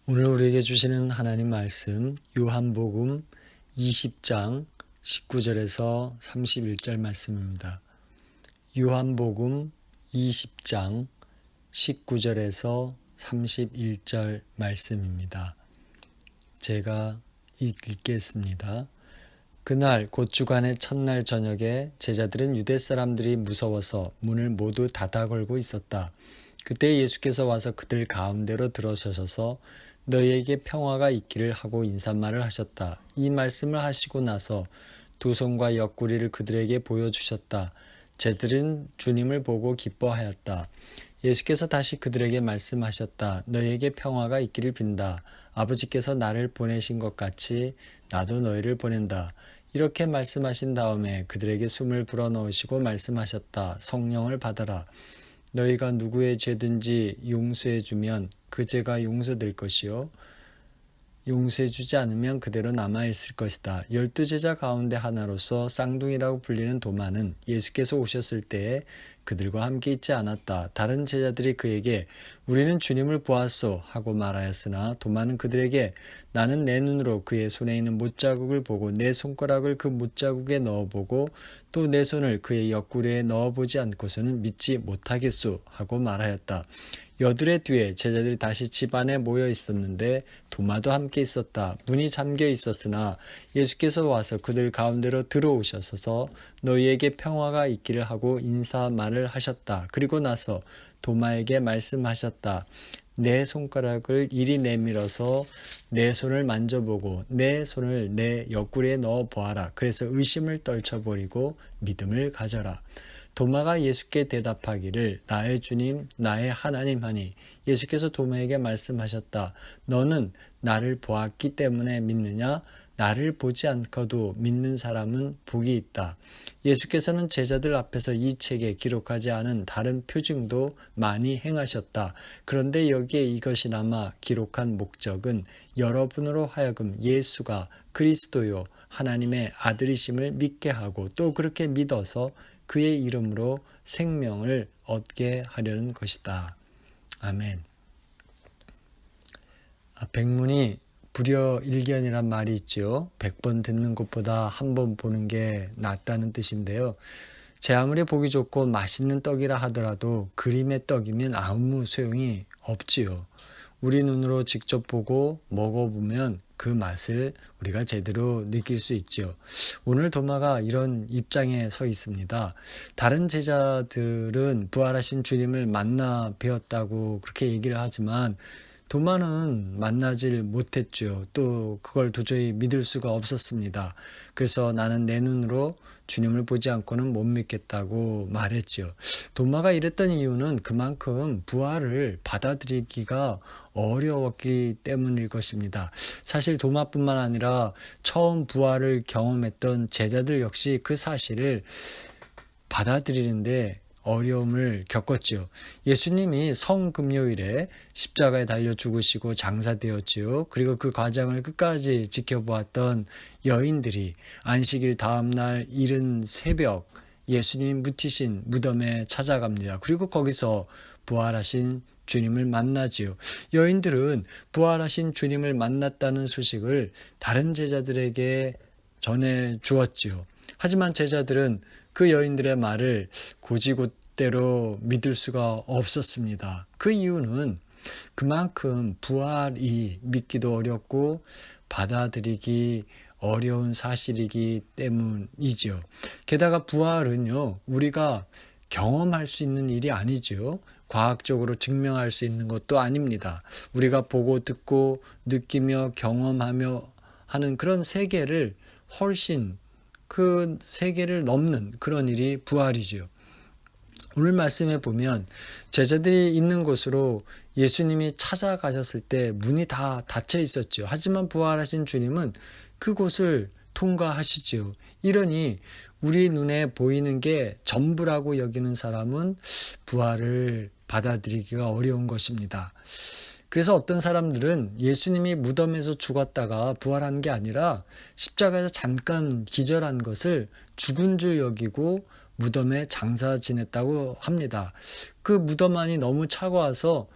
오늘 우리에게 주시는 하나님 말씀 요한복음 20장 19절에서 31절 말씀입니다. 요한복음 20장 19절에서 31절 말씀입니다. 제가 읽겠습니다. 그날 곧 주간의 첫날 저녁에 제자들은 유대 사람들이 무서워서 문을 모두 닫아 걸고 있었다. 그때 예수께서 와서 그들 가운데로 들어서셔서 너희에게 평화가 있기를 하고 인사말을 하셨다. 이 말씀을 하시고 나서 두 손과 옆구리를 그들에게 보여주셨다. 제들은 주님을 보고 기뻐하였다. 예수께서 다시 그들에게 말씀하셨다. 너희에게 평화가 있기를 빈다. 아버지께서 나를 보내신 것 같이 나도 너희를 보낸다. 이렇게 말씀하신 다음에 그들에게 숨을 불어넣으시고 말씀하셨다. 성령을 받아라. 너희가 누구의 죄든지 용서해주면 그 죄가 용서될 것이요 용서해주지 않으면 그대로 남아있을 것이다. 12제자 가운데 하나로서 쌍둥이라고 불리는 도마는 예수께서 오셨을 때에 그들과 함께 있지 않았다. 다른 제자들이 그에게 우리는 주님을 보았소 하고 말하였으나 도마는 그들에게 나는 내 눈으로 그의 손에 있는 못자국을 보고 내 손가락을 그 못자국에 넣어보고 또 내 손을 그의 옆구리에 넣어보지 않고서는 믿지 못하겠소 하고 말하였다. 여드레 뒤에 제자들이 다시 집 안에 모여 있었는데 도마도 함께 있었다. 문이 잠겨 있었으나 예수께서 와서 그들 가운데로 들어오셔서 너희에게 평화가 있기를 하고 인사말을 하셨다. 그리고 나서 도마에게 말씀하셨다. 내 손가락을 이리 내밀어서 내 손을 만져보고 내 손을 내 옆구리에 넣어 보아라. 그래서 의심을 떨쳐버리고 믿음을 가져라. 도마가 예수께 대답하기를 나의 주님 나의 하나님 하니 예수께서 도마에게 말씀하셨다. 너는 나를 보았기 때문에 믿느냐? 나를 보지 않고도 믿는 사람은 복이 있다. 예수께서는 제자들 앞에서 이 책에 기록하지 않은 다른 표징도 많이 행하셨다. 그런데 여기에 이것이 남아 기록한 목적은 여러분으로 하여금 예수가 그리스도요 하나님의 아들이심을 믿게 하고 또 그렇게 믿어서 그의 이름으로 생명을 얻게 하려는 것이다. 아멘. 백문이 불여일견이란 말이 있죠. 100번 듣는 것보다 한 번 보는 게 낫다는 뜻인데요. 제 아무리 보기 좋고 맛있는 떡이라 하더라도 그림의 떡이면 아무 소용이 없지요. 우리 눈으로 직접 보고 먹어보면 그 맛을 우리가 제대로 느낄 수 있죠. 오늘 도마가 이런 입장에 서 있습니다. 다른 제자들은 부활하신 주님을 만나 뵈었다고 그렇게 얘기를 하지만 도마는 만나질 못했죠. 또 그걸 도저히 믿을 수가 없었습니다. 그래서 나는 내 눈으로 주님을 보지 않고는 못 믿겠다고 말했죠. 도마가 이랬던 이유는 그만큼 부활을 받아들이기가 어려웠기 때문일 것입니다. 사실 도마뿐만 아니라 처음 부활을 경험했던 제자들 역시 그 사실을 받아들이는데 어려움을 겪었지요. 예수님이 성금요일에 십자가에 달려 죽으시고 장사되었지요. 그리고 그 과정을 끝까지 지켜보았던 여인들이 안식일 다음날 이른 새벽 예수님 묻히신 무덤에 찾아갑니다. 그리고 거기서 부활하신 주님을 만나지요. 여인들은 부활하신 주님을 만났다는 소식을 다른 제자들에게 전해 주었지요. 하지만 제자들은 그 여인들의 말을 곧이곧대로 믿을 수가 없었습니다. 그 이유는 그만큼 부활이 믿기도 어렵고 받아들이기 어려운 사실이기 때문이죠. 게다가 부활은요, 우리가 경험할 수 있는 일이 아니죠. 과학적으로 증명할 수 있는 것도 아닙니다. 우리가 보고 듣고 느끼며 경험하며 하는 그런 세계를 훨씬 그 세계를 넘는 그런 일이 부활이죠. 오늘 말씀에 보면 제자들이 있는 곳으로 예수님이 찾아가셨을 때 문이 다 닫혀 있었죠. 하지만 부활하신 주님은 그곳을 통과하시죠. 이러니 우리 눈에 보이는 게 전부라고 여기는 사람은 부활을 받아들이기가 어려운 것입니다. 그래서 어떤 사람들은 예수님이 무덤에서 죽었다가 부활한 게 아니라 십자가에서 잠깐 기절한 것을 죽은 줄 여기고 무덤에 장사 지냈다고 합니다. 그 무덤 안이 너무 차가워서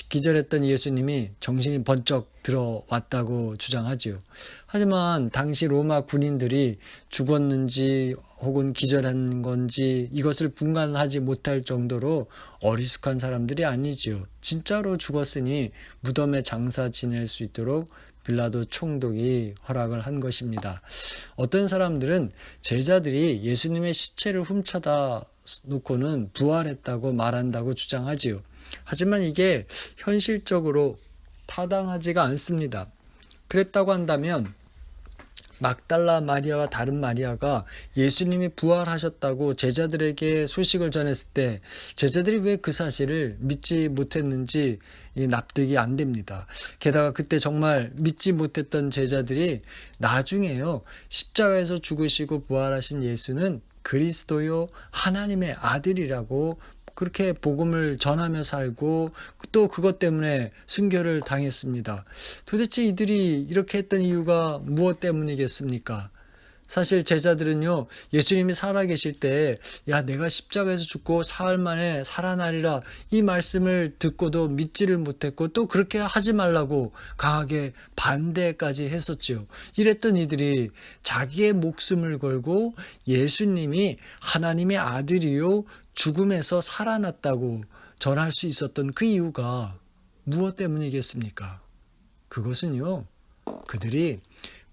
기절했던 예수님이 정신이 번쩍 들어왔다고 주장하지요. 하지만 당시 로마 군인들이 죽었는지 혹은 기절한 건지 이것을 분간하지 못할 정도로 어리숙한 사람들이 아니지요. 진짜로 죽었으니 무덤에 장사 지낼 수 있도록 빌라도 총독이 허락을 한 것입니다. 어떤 사람들은 제자들이 예수님의 시체를 훔쳐다 놓고는 부활했다고 말한다고 주장하지요. 하지만 이게 현실적으로 타당하지가 않습니다. 그랬다고 한다면 막달라 마리아와 다른 마리아가 예수님이 부활하셨다고 제자들에게 소식을 전했을 때 제자들이 왜 그 사실을 믿지 못했는지 납득이 안 됩니다. 게다가 그때 정말 믿지 못했던 제자들이 나중에요, 십자가에서 죽으시고 부활하신 예수는 그리스도요 하나님의 아들이라고 그렇게 복음을 전하며 살고 또 그것 때문에 순교를 당했습니다. 도대체 이들이 이렇게 했던 이유가 무엇 때문이겠습니까? 사실 제자들은요, 예수님이 살아계실 때 야, 내가 십자가에서 죽고 사흘 만에 살아나리라 이 말씀을 듣고도 믿지를 못했고 또 그렇게 하지 말라고 강하게 반대까지 했었죠. 이랬던 이들이 자기의 목숨을 걸고 예수님이 하나님의 아들이요 죽음에서 살아났다고 전할 수 있었던 그 이유가 무엇 때문이겠습니까? 그것은요, 그들이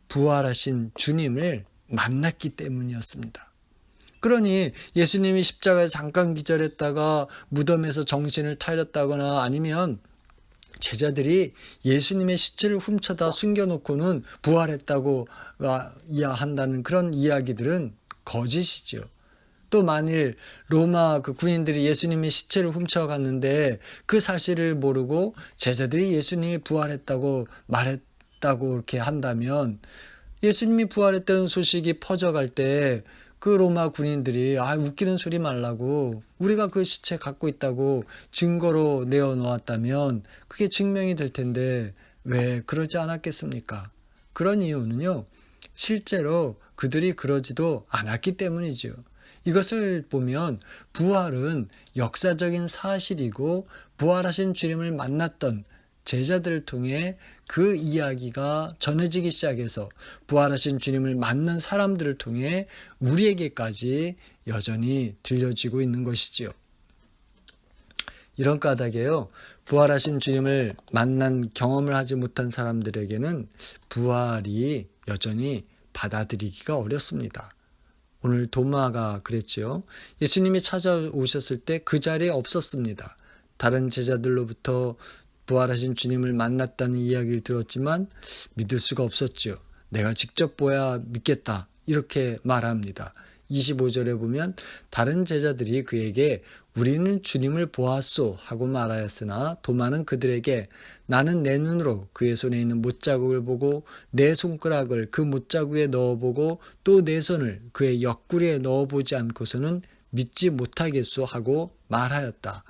부활하신 주님을 만났기 때문이었습니다. 그러니 예수님이 십자가에 잠깐 기절했다가 무덤에서 정신을 차렸다거나 아니면 제자들이 예수님의 시체를 훔쳐다 숨겨놓고는 부활했다고 한다는 그런 이야기들은 거짓이죠. 또 만일 로마 그 군인들이 예수님의 시체를 훔쳐갔는데 그 사실을 모르고 제자들이 예수님이 부활했다고 말했다고 이렇게 한다면 예수님이 부활했다는 소식이 퍼져갈 때 그 로마 군인들이 웃기는 소리 말라고 우리가 그 시체 갖고 있다고 증거로 내어놓았다면 그게 증명이 될 텐데 왜 그러지 않았겠습니까? 그런 이유는요, 실제로 그들이 그러지도 않았기 때문이죠. 이것을 보면 부활은 역사적인 사실이고 부활하신 주님을 만났던 제자들을 통해 그 이야기가 전해지기 시작해서 부활하신 주님을 만난 사람들을 통해 우리에게까지 여전히 들려지고 있는 것이지요. 이런 까닭에요, 부활하신 주님을 만난 경험을 하지 못한 사람들에게는 부활이 여전히 받아들이기가 어렵습니다. 오늘 도마가 그랬죠. 예수님이 찾아오셨을 때 그 자리에 없었습니다. 다른 제자들로부터 부활하신 주님을 만났다는 이야기를 들었지만 믿을 수가 없었죠. 내가 직접 보야 믿겠다 이렇게 말합니다. 25절에 보면 다른 제자들이 그에게 우리는 주님을 보았소 하고 말하였으나 도마는 그들에게 나는 내 눈으로 그의 손에 있는 못자국을 보고 내 손가락을 그 못자국에 넣어보고 또 내 손을 그의 옆구리에 넣어보지 않고서는 믿지 못하겠소 하고 말하였다.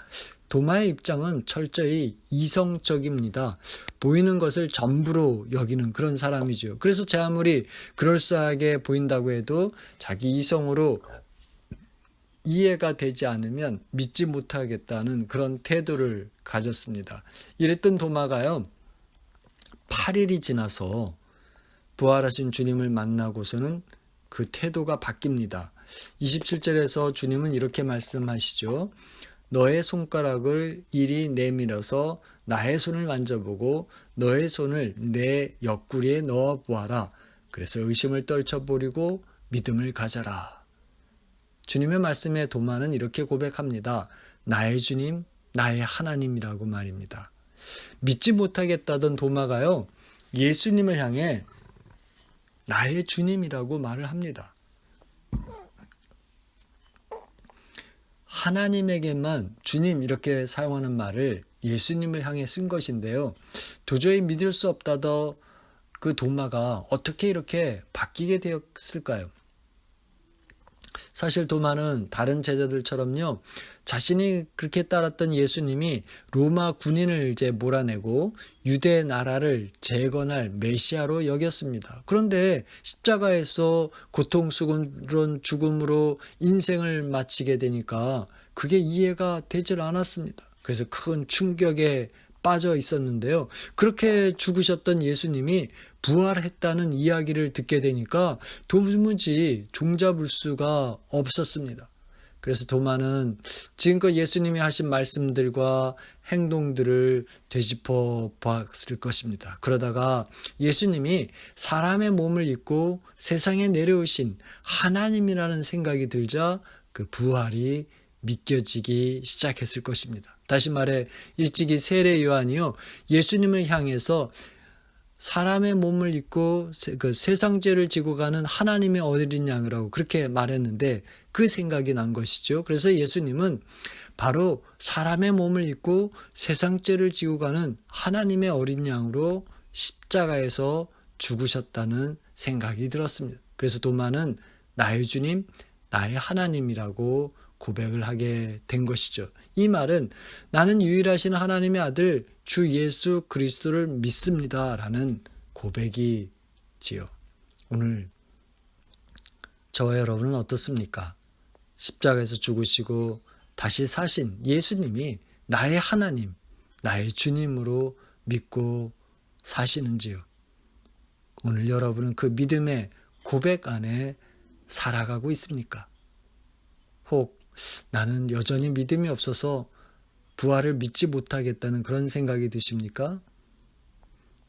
도마의 입장은 철저히 이성적입니다. 보이는 것을 전부로 여기는 그런 사람이죠. 그래서 제 아무리 그럴싸하게 보인다고 해도 자기 이성으로 이해가 되지 않으면 믿지 못하겠다는 그런 태도를 가졌습니다. 이랬던 도마가요, 8일이 지나서 부활하신 주님을 만나고서는 그 태도가 바뀝니다. 27절에서 주님은 이렇게 말씀하시죠. 너의 손가락을 이리 내밀어서 나의 손을 만져보고 너의 손을 내 옆구리에 넣어보아라. 그래서 의심을 떨쳐버리고 믿음을 가져라. 주님의 말씀에 도마는 이렇게 고백합니다. 나의 주님, 나의 하나님이라고 말입니다. 믿지 못하겠다던 도마가요, 예수님을 향해 나의 주님이라고 말을 합니다. 하나님에게만 주님 이렇게 사용하는 말을 예수님을 향해 쓴 것인데요. 도저히 믿을 수 없다던 그 도마가 어떻게 이렇게 바뀌게 되었을까요? 사실 도마는 다른 제자들처럼요, 자신이 그렇게 따랐던 예수님이 로마 군인을 이제 몰아내고 유대 나라를 재건할 메시아로 여겼습니다. 그런데 십자가에서 고통스러운 죽음으로 인생을 마치게 되니까 그게 이해가 되질 않았습니다. 그래서 큰 충격에 빠져 있었는데요. 그렇게 죽으셨던 예수님이 부활했다는 이야기를 듣게 되니까 도무지 종잡을 수가 없었습니다. 그래서 도마는 지금껏 예수님이 하신 말씀들과 행동들을 되짚어 봤을 것입니다. 그러다가 예수님이 사람의 몸을 입고 세상에 내려오신 하나님이라는 생각이 들자 그 부활이 믿겨지기 시작했을 것입니다. 다시 말해 일찍이 세례 요한이요, 예수님을 향해서 사람의 몸을 입고 그 세상 죄를 지고 가는 하나님의 어린 양이라고 그렇게 말했는데 그 생각이 난 것이죠. 그래서 예수님은 바로 사람의 몸을 입고 세상 죄를 지고 가는 하나님의 어린 양으로 십자가에서 죽으셨다는 생각이 들었습니다. 그래서 도마는 나의 주님, 나의 하나님이라고 고백을 하게 된 것이죠. 이 말은 나는 유일하신 하나님의 아들 주 예수 그리스도를 믿습니다 라는 고백이지요. 오늘 저와 여러분은 어떻습니까? 십자가에서 죽으시고 다시 사신 예수님이 나의 하나님, 나의 주님으로 믿고 사시는지요? 오늘 여러분은 그 믿음의 고백 안에 살아가고 있습니까? 혹 나는 여전히 믿음이 없어서 부활을 믿지 못하겠다는 그런 생각이 드십니까?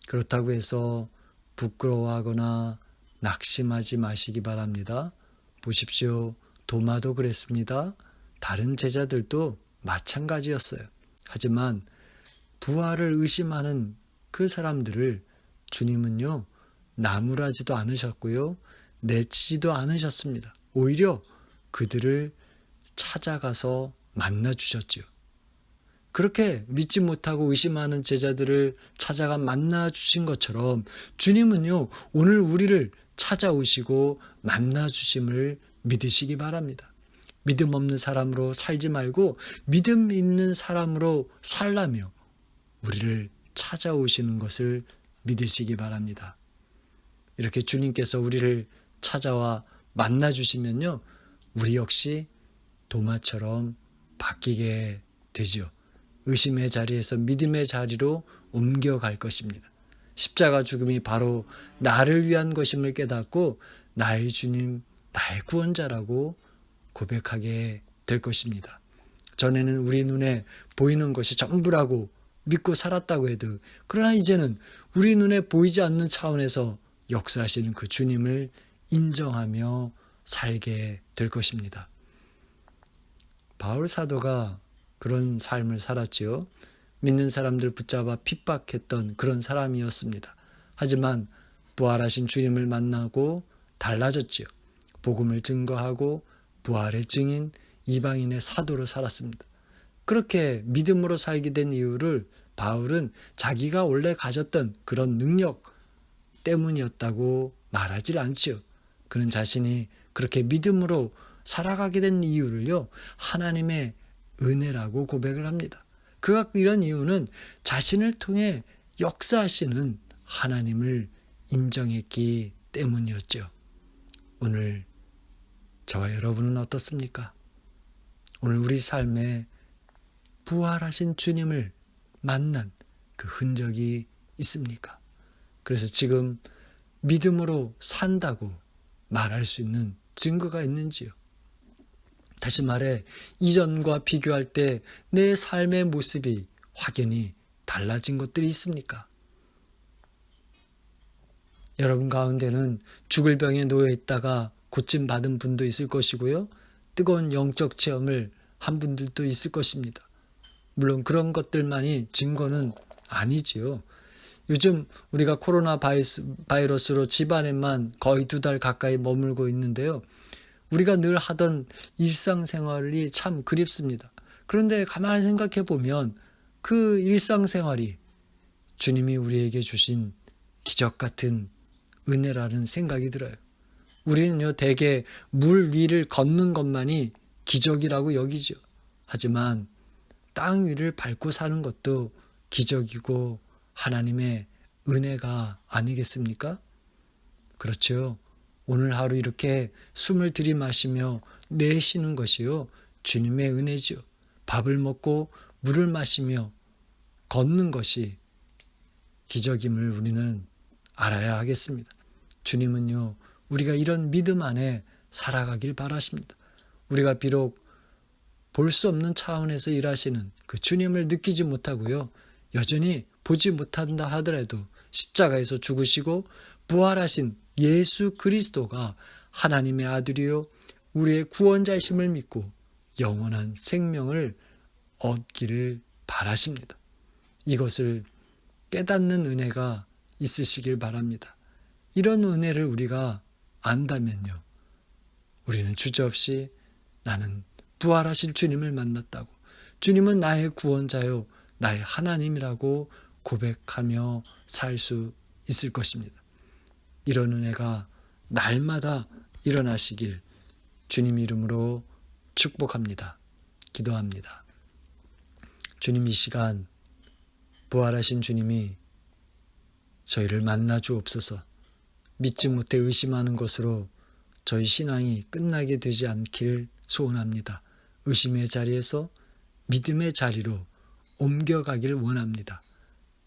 그렇다고 해서 부끄러워하거나 낙심하지 마시기 바랍니다. 보십시오. 도마도 그랬습니다. 다른 제자들도 마찬가지였어요. 하지만 부활을 의심하는 그 사람들을 주님은요, 나무라지도 않으셨고요, 내치지도 않으셨습니다. 오히려 그들을 찾아가서 만나주셨지요. 그렇게 믿지 못하고 의심하는 제자들을 찾아가 만나주신 것처럼 주님은요, 오늘 우리를 찾아오시고 만나주심을 믿으시기 바랍니다. 믿음 없는 사람으로 살지 말고 믿음 있는 사람으로 살라며 우리를 찾아오시는 것을 믿으시기 바랍니다. 이렇게 주님께서 우리를 찾아와 만나주시면요, 우리 역시 도마처럼 바뀌게 되죠. 의심의 자리에서 믿음의 자리로 옮겨갈 것입니다. 십자가 죽음이 바로 나를 위한 것임을 깨닫고 나의 주님, 나의 구원자라고 고백하게 될 것입니다. 전에는 우리 눈에 보이는 것이 전부라고 믿고 살았다고 해도, 그러나 이제는 우리 눈에 보이지 않는 차원에서 역사하시는 그 주님을 인정하며 살게 될 것입니다. 바울 사도가 그런 삶을 살았지요. 믿는 사람들 붙잡아 핍박했던 그런 사람이었습니다. 하지만 부활하신 주님을 만나고 달라졌지요. 복음을 증거하고 부활의 증인, 이방인의 사도로 살았습니다. 그렇게 믿음으로 살게 된 이유를 바울은 자기가 원래 가졌던 그런 능력 때문이었다고 말하지 않지요. 그는 자신이 그렇게 믿음으로 살아가게 된 이유를요, 하나님의 은혜라고 고백을 합니다. 그가 이런 이유는 자신을 통해 역사하시는 하나님을 인정했기 때문이었죠. 오늘 저와 여러분은 어떻습니까? 오늘 우리 삶에 부활하신 주님을 만난 그 흔적이 있습니까? 그래서 지금 믿음으로 산다고 말할 수 있는 증거가 있는지요? 다시 말해 이전과 비교할 때 내 삶의 모습이 확연히 달라진 것들이 있습니까? 여러분 가운데는 죽을 병에 놓여 있다가 고침받은 분도 있을 것이고요, 뜨거운 영적 체험을 한 분들도 있을 것입니다. 물론 그런 것들만이 증거는 아니지요. 요즘 우리가 코로나 바이러스로 집안에만 거의 2달 가까이 머물고 있는데요, 우리가 늘 하던 일상생활이 참 그립습니다. 그런데 가만히 생각해 보면 그 일상생활이 주님이 우리에게 주신 기적 같은 은혜라는 생각이 들어요. 우리는요, 대개 물 위를 걷는 것만이 기적이라고 여기죠. 하지만 땅 위를 밟고 사는 것도 기적이고 하나님의 은혜가 아니겠습니까? 그렇죠. 오늘 하루 이렇게 숨을 들이마시며 내쉬는 것이요, 주님의 은혜죠. 밥을 먹고 물을 마시며 걷는 것이 기적임을 우리는 알아야 하겠습니다. 주님은요, 우리가 이런 믿음 안에 살아가길 바라십니다. 우리가 비록 볼 수 없는 차원에서 일하시는 그 주님을 느끼지 못하고요, 여전히 보지 못한다 하더라도 십자가에서 죽으시고 부활하신 예수 그리스도가 하나님의 아들이요 우리의 구원자이심을 믿고 영원한 생명을 얻기를 바라십니다. 이것을 깨닫는 은혜가 있으시길 바랍니다. 이런 은혜를 우리가 안다면요, 우리는 주저없이 나는 부활하신 주님을 만났다고, 주님은 나의 구원자요 나의 하나님이라고 고백하며 살 수 있을 것입니다. 이런 은혜가 날마다 일어나시길 주님 이름으로 축복합니다. 기도합니다. 주님, 이 시간 부활하신 주님이 저희를 만나 주옵소서. 믿지 못해 의심하는 것으로 저희 신앙이 끝나게 되지 않기를 소원합니다. 의심의 자리에서 믿음의 자리로 옮겨가길 원합니다.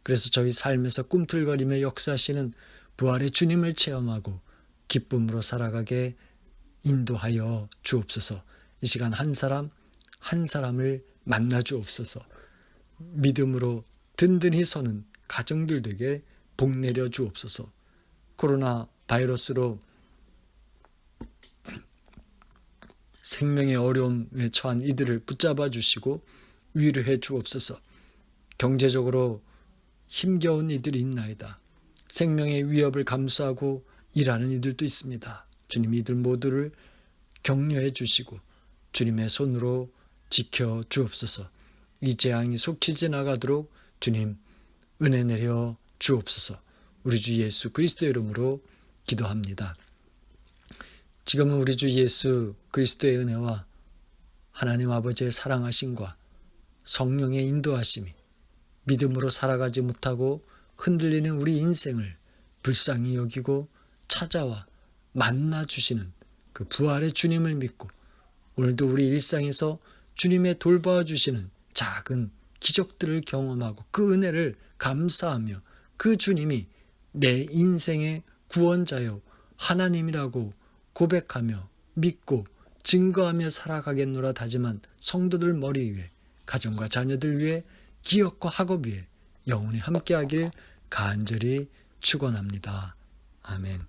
그래서 저희 삶에서 꿈틀거리며 역사하시는 부활의 주님을 체험하고 기쁨으로 살아가게 인도하여 주옵소서. 이 시간 한 사람 한 사람을 만나 주옵소서. 믿음으로 든든히 서는 가정들 되게 복 내려 주옵소서. 코로나 바이러스로 생명의 어려움에 처한 이들을 붙잡아 주시고 위로해 주옵소서. 경제적으로 힘겨운 이들이 있나이다. 생명의 위협을 감수하고 일하는 이들도 있습니다. 주님, 이들 모두를 격려해 주시고 주님의 손으로 지켜 주옵소서. 이 재앙이 속히 지나가도록 주님 은혜 내려 주옵소서. 우리 주 예수 그리스도의 이름으로 기도합니다. 지금은 우리 주 예수 그리스도의 은혜와 하나님 아버지의 사랑하심과 성령의 인도하심이 믿음으로 살아가지 못하고 흔들리는 우리 인생을 불쌍히 여기고 찾아와 만나주시는 그 부활의 주님을 믿고 오늘도 우리 일상에서 주님의 돌보아 주시는 작은 기적들을 경험하고 그 은혜를 감사하며 그 주님이 내 인생의 구원자요 하나님이라고 고백하며 믿고 증거하며 살아가겠노라 다짐한 성도들 머리 위에, 가정과 자녀들 위에, 기업과 학업 위에 영원히 함께하길 간절히 축원합니다. 아멘.